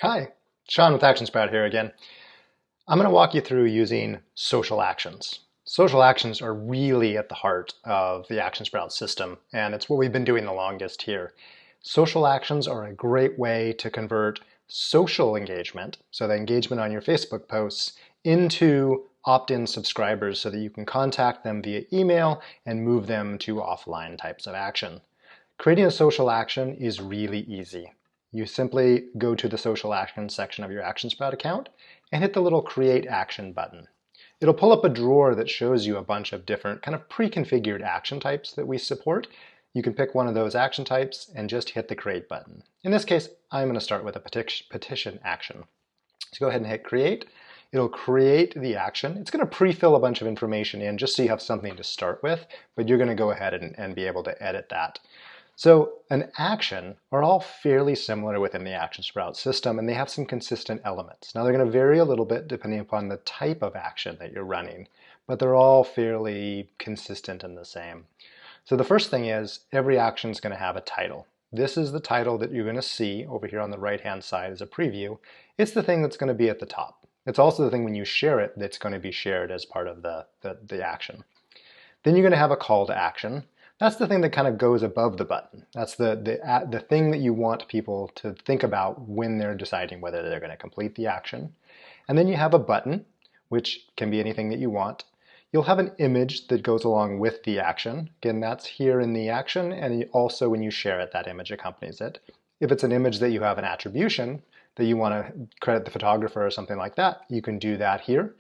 Hi, Sean with ActionSprout here again. I'm going to walk you through using social actions. Social actions are really at the heart of the ActionSprout system, and it's what we've been doing the longest here. Social actions are a great way to convert social engagement, so the engagement on your Facebook posts, into opt-in subscribers so that you can contact them via email and move them to offline types of action. Creating a social action is really easy. You simply go to the social action section of your ActionSprout account and hit the little Create Action button. It'll pull up a drawer that shows you a bunch of different kind of pre-configured action types that we support. You can pick one of those action types and just hit the Create button. In this case, I'm going to start with a petition action. So go ahead and hit Create. It'll create the action. It's going to pre-fill a bunch of information in just so you have something to start with, but you're going to go ahead and be able to edit that. So an action are all fairly similar within the ActionSprout system, and they have some consistent elements. Now they're going to vary a little bit depending upon the type of action that you're running, but they're all fairly consistent and the same. So the first thing is every action is going to have a title. This is the title that you're going to see over here on the right-hand side as a preview. It's the thing that's going to be at the top. It's also the thing when you share it that's going to be shared as part of the action. Then you're going to have a call to action. That's the thing that kind of goes above the button. That's the thing that you want people to think about when they're deciding whether they're going to complete the action. And then you have a button, which can be anything that you want. You'll have an image that goes along with the action. Again, that's here in the action, and also when you share it, that image accompanies it. If it's an image that you have an attribution that you want to credit the photographer or something like that, you can do that here.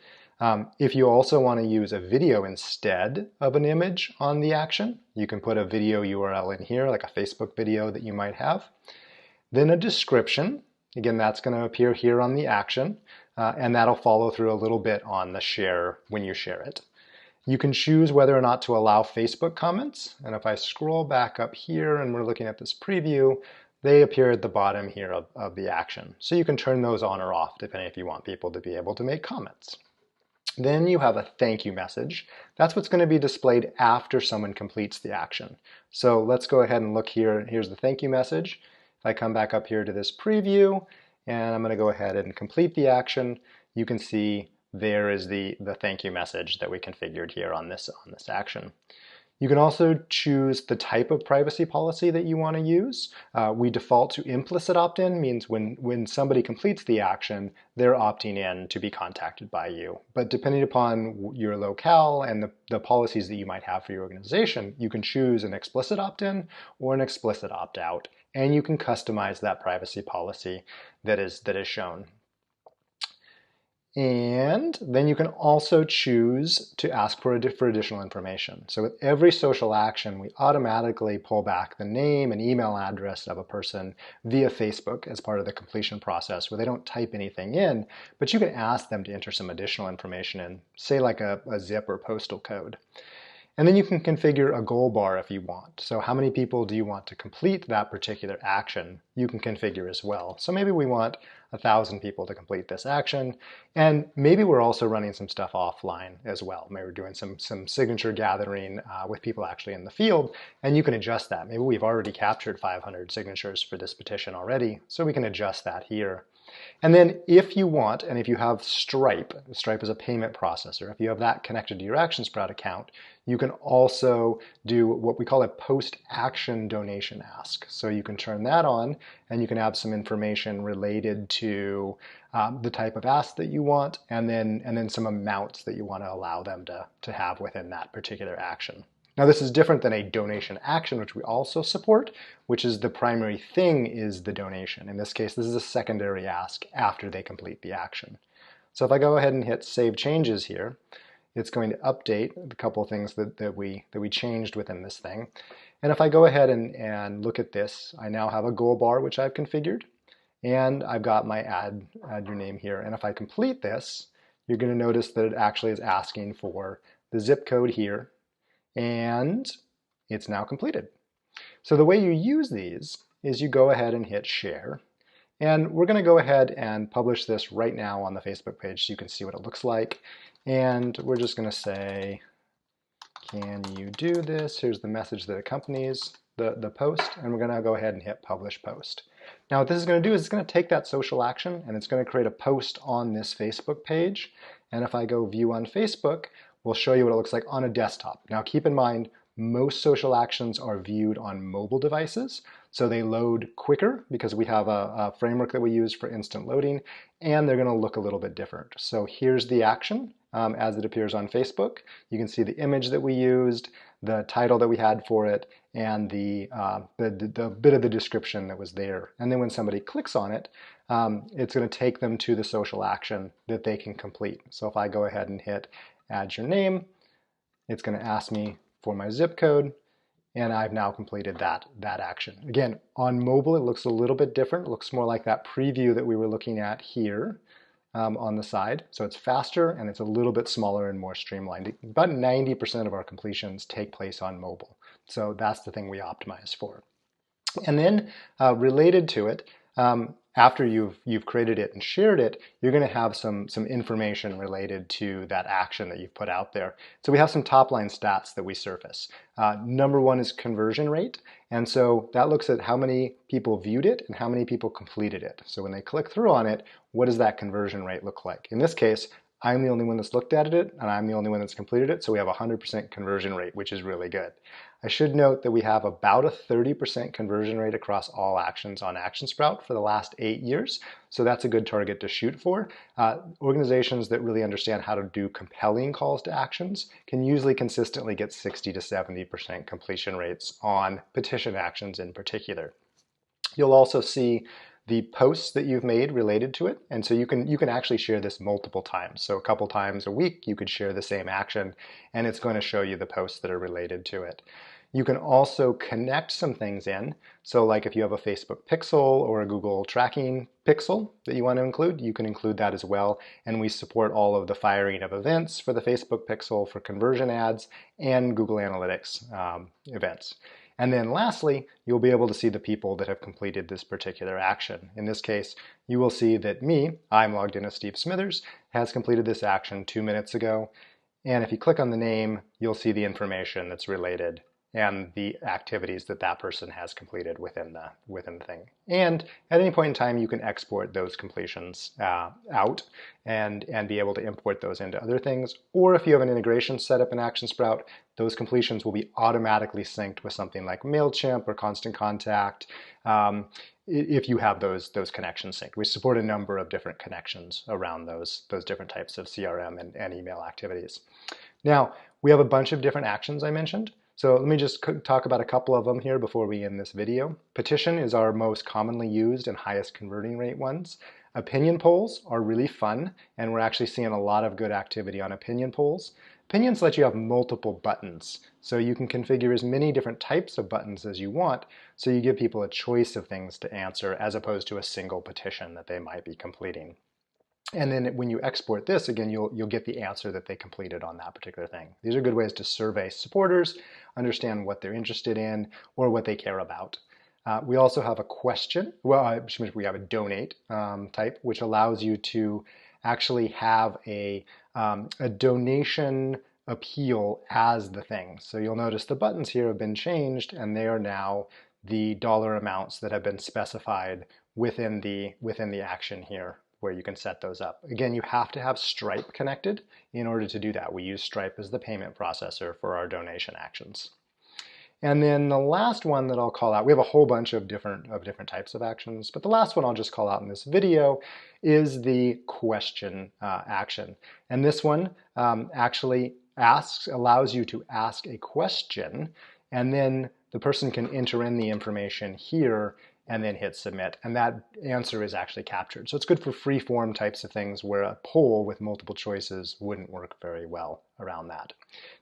If you also want to use a video instead of an image on the action, you can put a video URL in here, like a Facebook video that you might have. Then a description. Again, that's going to appear here on the action, and that'll follow through a little bit on the share when you share it. You can choose whether or not to allow Facebook comments, and if I scroll back up here and we're looking at this preview, they appear at the bottom here of the action. So you can turn those on or off depending if you want people to be able to make comments. Then you have a thank you message. That's what's going to be displayed after someone completes the action. So let's go ahead and look here. Here's the thank you message. If I come back up here to this preview, and I'm going to go ahead and complete the action, you can see there is the thank you message that we configured here on this action. You can also choose the type of privacy policy that you want to use. We default to implicit opt-in, means when somebody completes the action, they're opting in to be contacted by you. But depending upon your locale and the policies that you might have for your organization, you can choose an explicit opt-in or an explicit opt-out, and you can customize that privacy policy that is shown. And then you can also choose to ask for additional information. So with every social action, we automatically pull back the name and email address of a person via Facebook as part of the completion process, where they don't type anything in, but you can ask them to enter some additional information in, say like a zip or postal code. And then you can configure a goal bar if you want. So how many people do you want to complete that particular action? You can configure as well. So maybe we want 1,000 people to complete this action. And maybe we're also running some stuff offline as well. Maybe we're doing some signature gathering with people actually in the field, and you can adjust that. Maybe we've already captured 500 signatures for this petition already, so we can adjust that here. And then if you want, and if you have Stripe is a payment processor, if you have that connected to your ActionSprout account, you can also do what we call a post-action donation ask. So you can turn that on, and you can have some information related to the type of ask that you want, and then some amounts that you want to allow them to have within that particular action. Now this is different than a donation action, which we also support, which is the primary thing is the donation. In this case, this is a secondary ask after they complete the action. So if I go ahead and hit Save Changes here, it's going to update a couple of things that we changed within this thing. And if I go ahead and look at this, I now have a goal bar which I've configured, and I've got my add your name here. And if I complete this, you're going to notice that it actually is asking for the zip code here, and it's now completed. So the way you use these is you go ahead and hit share. And we're going to go ahead and publish this right now on the Facebook page so you can see what it looks like. And we're just going to say, can you do this? Here's the message that accompanies the post, and we're going to go ahead and hit publish post. Now what this is going to do is it's going to take that social action and it's going to create a post on this Facebook page. And if I go view on Facebook, we'll show you what it looks like on a desktop. Now keep in mind, most social actions are viewed on mobile devices, so they load quicker because we have a framework that we use for instant loading, and they're going to look a little bit different. So here's the action as it appears on Facebook. You can see the image that we used, the title that we had for it, and the bit of the description that was there. And then when somebody clicks on it, it's going to take them to the social action that they can complete. So if I go ahead and hit add your name, it's going to ask me for my zip code, and I've now completed that action. Again, on mobile, it looks a little bit different. It looks more like that preview that we were looking at here on the side. So it's faster and it's a little bit smaller and more streamlined. About 90% of our completions take place on mobile. So that's the thing we optimize for. And then related to it, after you've created it and shared it, you're going to have some information related to that action that you've put out there. So we have some top line stats that we surface. Number one is conversion rate. And so that looks at how many people viewed it and how many people completed it. So when they click through on it, what does that conversion rate look like? In this case, I'm the only one that's looked at it, and I'm the only one that's completed it, so we have a 100% conversion rate, which is really good. I should note that we have about a 30% conversion rate across all actions on ActionSprout for the last 8 years, so that's a good target to shoot for. Organizations that really understand how to do compelling calls to actions can usually consistently get 60 to 70% completion rates on petition actions in particular. You'll also see the posts that you've made related to it. And so you can actually share this multiple times. So a couple times a week, you could share the same action, and it's going to show you the posts that are related to it. You can also connect some things in. So like if you have a Facebook pixel or a Google tracking pixel that you want to include, you can include that as well. And we support all of the firing of events for the Facebook pixel for conversion ads and Google Analytics events. And then lastly, you'll be able to see the people that have completed this particular action. In this case, you will see that I'm logged in as Steve Smithers, has completed this action 2 minutes ago. And if you click on the name, you'll see the information that's related and the activities that that person has completed within the thing. And at any point in time, you can export those completions out and be able to import those into other things. Or if you have an integration set up in ActionSprout, those completions will be automatically synced with something like MailChimp or Constant Contact if you have those connections synced. We support a number of different connections around those different types of CRM and email activities. Now, we have a bunch of different actions I mentioned. So let me just talk about a couple of them here before we end this video. Petition is our most commonly used and highest converting rate ones. Opinion polls are really fun, and we're actually seeing a lot of good activity on opinion polls. Opinions let you have multiple buttons, so you can configure as many different types of buttons as you want, so you give people a choice of things to answer as opposed to a single petition that they might be completing. And then when you export this, again, you'll get the answer that they completed on that particular thing. These are good ways to survey supporters, understand what they're interested in, or what they care about. We also have a question, we have a donate type, which allows you to actually have a donation appeal as the thing. So you'll notice the buttons here have been changed, and they are now the dollar amounts that have been specified within the action here, where you can set those up. Again, you have to have Stripe connected in order to do that. We use Stripe as the payment processor for our donation actions. And then the last one that I'll call out, we have a whole bunch of different types of actions, but the last one I'll just call out in this video is the question action. And this one actually allows you to ask a question, and then the person can enter in the information here and then hit submit, and that answer is actually captured. So it's good for free form types of things where a poll with multiple choices wouldn't work very well around that.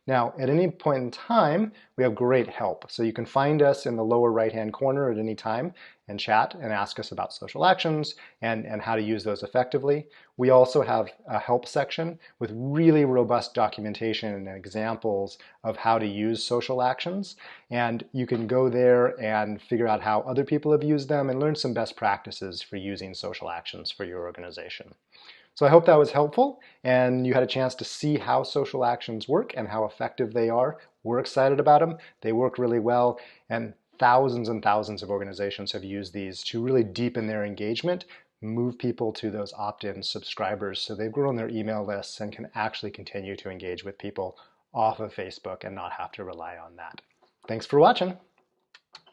Now, at any point in time, we have great help. So you can find us in the lower right-hand corner at any time and chat and ask us about social actions and how to use those effectively. We also have a help section with really robust documentation and examples of how to use social actions. And you can go there and figure out how other people have used them and learn some best practices for using social actions for your organization. So I hope that was helpful and you had a chance to see how social actions work and how effective they are. We're excited about them. They work really well. And thousands and thousands of organizations have used these to really deepen their engagement, move people to those opt-in subscribers so they've grown their email lists and can actually continue to engage with people off of Facebook and not have to rely on that. Thanks for watching.